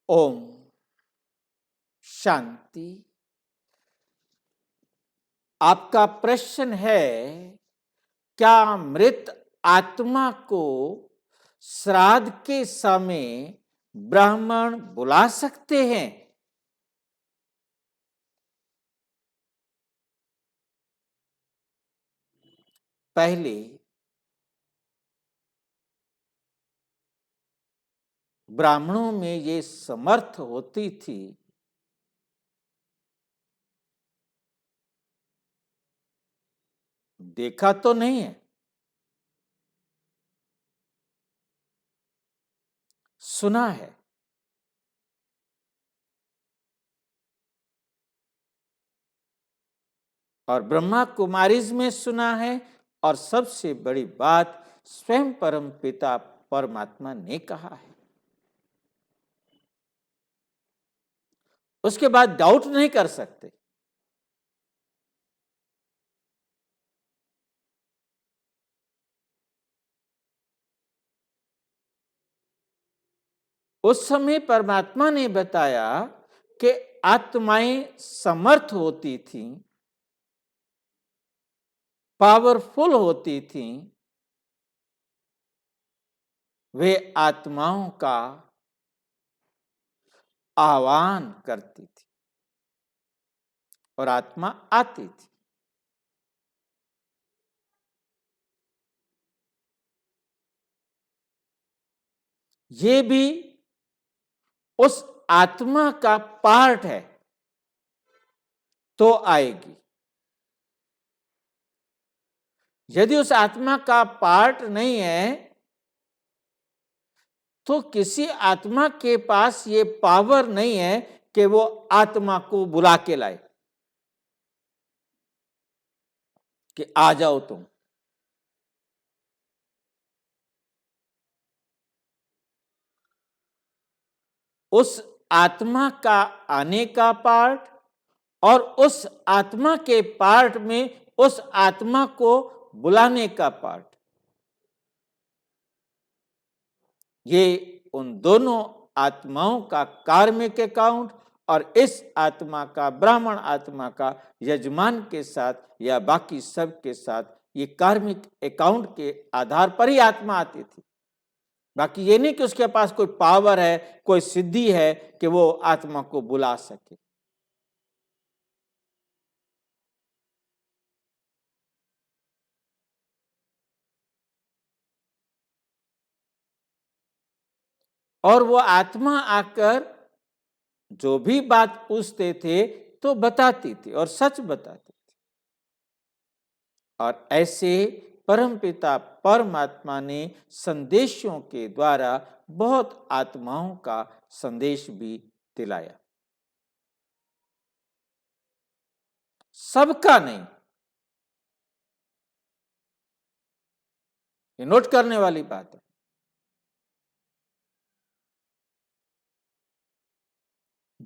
ओम शांति। आपका प्रश्न है, क्या मृत आत्मा को श्राद्ध के समय ब्राह्मण बुला सकते हैं? पहले ब्राह्मणों में ये समर्थ होती थी देखा तो नहीं है, सुना है। और ब्रह्मा कुमारीज में सुना है। और सबसे बड़ी बात स्वयं परम पिता परमात्मा ने कहा है। उसके बाद डाउट नहीं कर सकते। उस समय परमात्मा ने बताया कि आत्माएं समर्थ होती थीं, पावरफुल होती थीं। वे आत्माओं का आह्वान करती थी और आत्मा आती थी। ये भी उस आत्मा का पार्ट है तो आएगी। यदि उस आत्मा का पार्ट नहीं है तो किसी आत्मा के पास ये पावर नहीं है कि वो आत्मा को बुला के लाए कि आ जाओ तुम। उस आत्मा का आने का पार्ट और उस आत्मा के पार्ट में उस आत्मा को बुलाने का पार्ट, ये उन दोनों आत्माओं का कार्मिक अकाउंट और इस आत्मा का, ब्राह्मण आत्मा का यजमान के साथ या बाकी सब के साथ ये कार्मिक अकाउंट के आधार पर ही आत्मा आती थी। बाकी ये नहीं कि उसके पास कोई पावर है, कोई सिद्धि है कि वो आत्मा को बुला सके। और वो आत्मा आकर जो भी बात पूछते थे तो बताती थी और सच बताती थी। और ऐसे परमपिता परमात्मा ने संदेशों के द्वारा बहुत आत्माओं का संदेश भी दिलाया। सबका नहीं। ये नोट करने वाली बात है।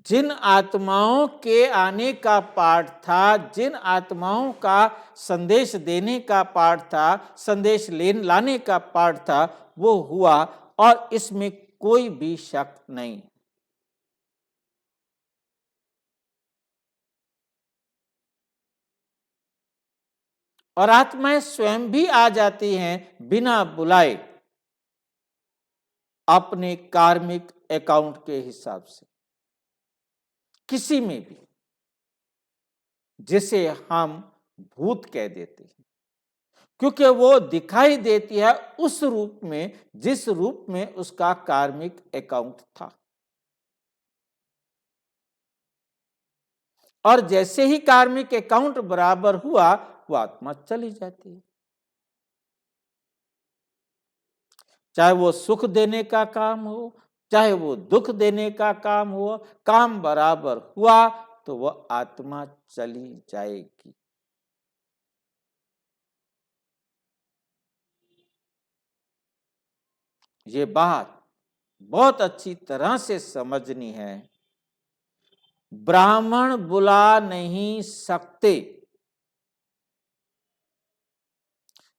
जिन आत्माओं के आने का पाठ था, जिन आत्माओं का संदेश देने का पाठ था, संदेश लाने का पाठ था, वो हुआ और इसमें कोई भी शक नहीं। और आत्माएं स्वयं भी आ जाती हैं बिना बुलाए अपने कार्मिक अकाउंट के हिसाब से, किसी में भी, जिसे हम भूत कह देते हैं, क्योंकि वो दिखाई देती है उस रूप में जिस रूप में उसका कार्मिक अकाउंट था। और जैसे ही कार्मिक अकाउंट बराबर हुआ वो आत्मा चली जाती है। चाहे वो सुख देने का काम हो, चाहे वो दुख देने का काम हो, काम बराबर हुआ तो वह आत्मा चली जाएगी। ये बात बहुत अच्छी तरह से समझनी है। ब्राह्मण बुला नहीं सकते,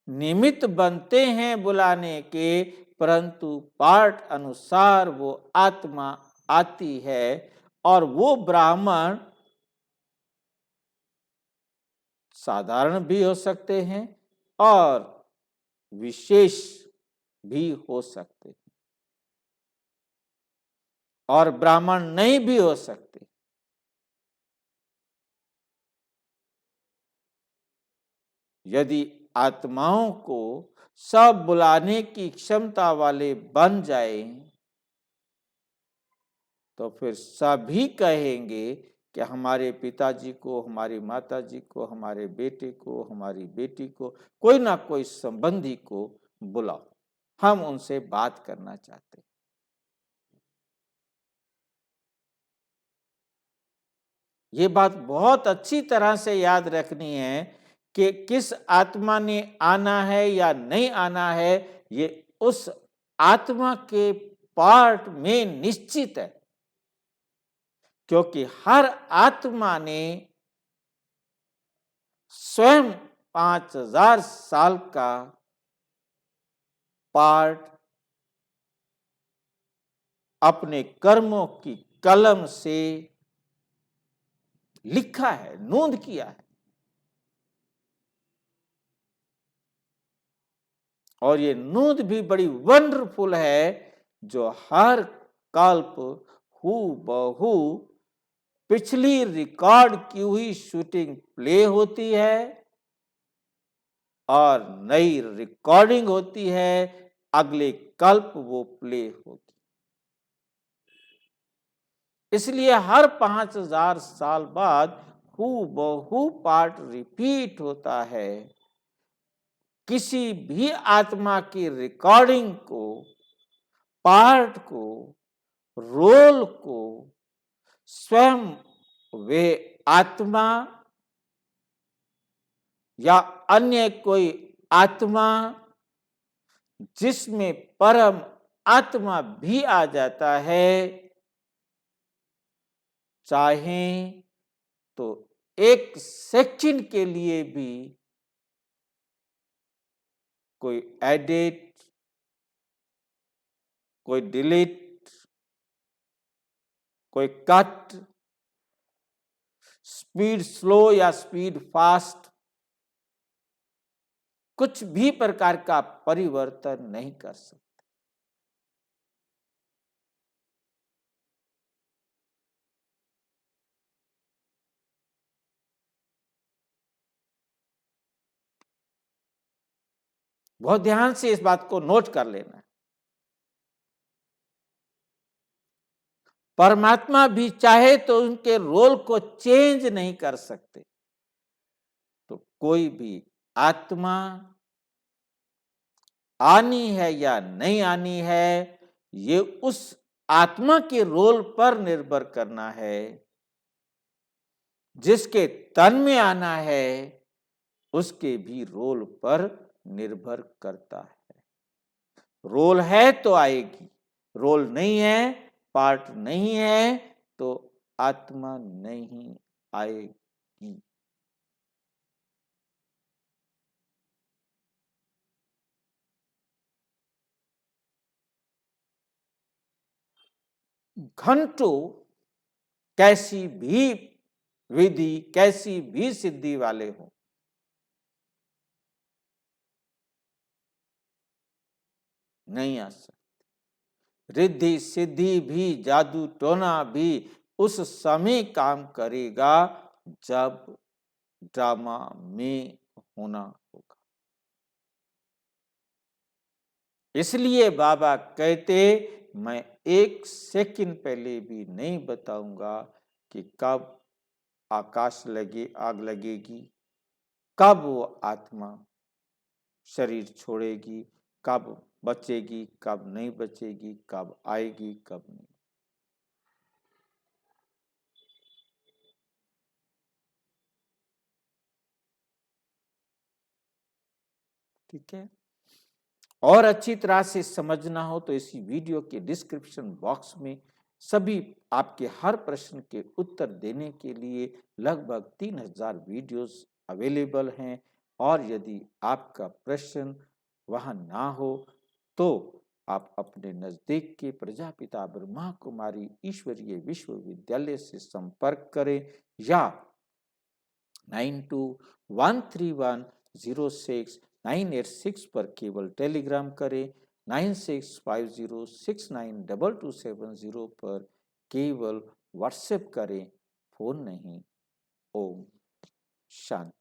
निमित्त बनते हैं बुलाने के, परंतु पाठ अनुसार वो आत्मा आती है और वो ब्राह्मण साधारण भी हो सकते हैं और विशेष भी हो सकते हैं और ब्राह्मण नहीं भी हो सकते। यदि आत्माओं को सब बुलाने की क्षमता वाले बन जाए तो फिर सभी कहेंगे कि हमारे पिताजी को, हमारी माताजी को, हमारे बेटे को, हमारी बेटी को, कोई ना कोई संबंधी को बुलाओ, हम उनसे बात करना चाहते हैं। ये बात बहुत अच्छी तरह से याद रखनी है कि किस आत्मा ने आना है या नहीं आना है, ये उस आत्मा के पार्ट में निश्चित है, क्योंकि हर आत्मा ने स्वयं 5000 साल का पार्ट अपने कर्मों की कलम से लिखा है, नोंद किया है। और ये नोंद भी बड़ी वंडरफुल है, जो हर कल्प हूबहू पिछली रिकॉर्ड की हुई शूटिंग प्ले होती है और नई रिकॉर्डिंग होती है, अगले कल्प वो प्ले होगी। इसलिए हर 5000 साल बाद हूबहू पार्ट रिपीट होता है। किसी भी आत्मा की रिकॉर्डिंग को, पार्ट को, रोल को स्वयं वे आत्मा या अन्य कोई आत्मा जिसमें परम आत्मा भी आ जाता है, चाहे तो एक सेकंड के लिए भी कोई एडिट, कोई डिलीट, कोई कट, स्पीड स्लो या स्पीड फास्ट, कुछ भी प्रकार का परिवर्तन नहीं कर सकते। बहुत ध्यान से इस बात को नोट कर लेना है। परमात्मा भी चाहे तो उनके रोल को चेंज नहीं कर सकते। तो कोई भी आत्मा आनी है या नहीं आनी है, ये उस आत्मा के रोल पर निर्भर करना है। जिसके तन में आना है उसके भी रोल पर निर्भर करता है। रोल है तो आएगी, रोल नहीं है, पार्ट नहीं है तो आत्मा नहीं आएगी। घंटों कैसी भी विधि, कैसी भी सिद्धि वाले हो, नहीं आ सकते। रिद्धि सिद्धि भी, जादू टोना भी उस समय काम करेगा जब ड्रामा में होना होगा। इसलिए बाबा कहते, मैं एक सेकंड पहले भी नहीं बताऊंगा कि कब आकाश लगे, आग लगेगी, कब वो आत्मा शरीर छोड़ेगी, कब बचेगी, कब नहीं बचेगी, कब आएगी, कब नहीं। ठीक है। और अच्छी तरह से समझना हो तो इसी वीडियो के डिस्क्रिप्शन बॉक्स में सभी आपके हर प्रश्न के उत्तर देने के लिए लगभग 3000 वीडियोस अवेलेबल हैं। और यदि आपका प्रश्न वहां ना हो तो आप अपने नजदीक के प्रजापिता ब्रह्मा कुमारी ईश्वरीय विश्वविद्यालय से संपर्क करें या 9213106986 पर केवल टेलीग्राम करें, 9650692270 पर केवल व्हाट्सएप करें, फोन नहीं। ओम शांति।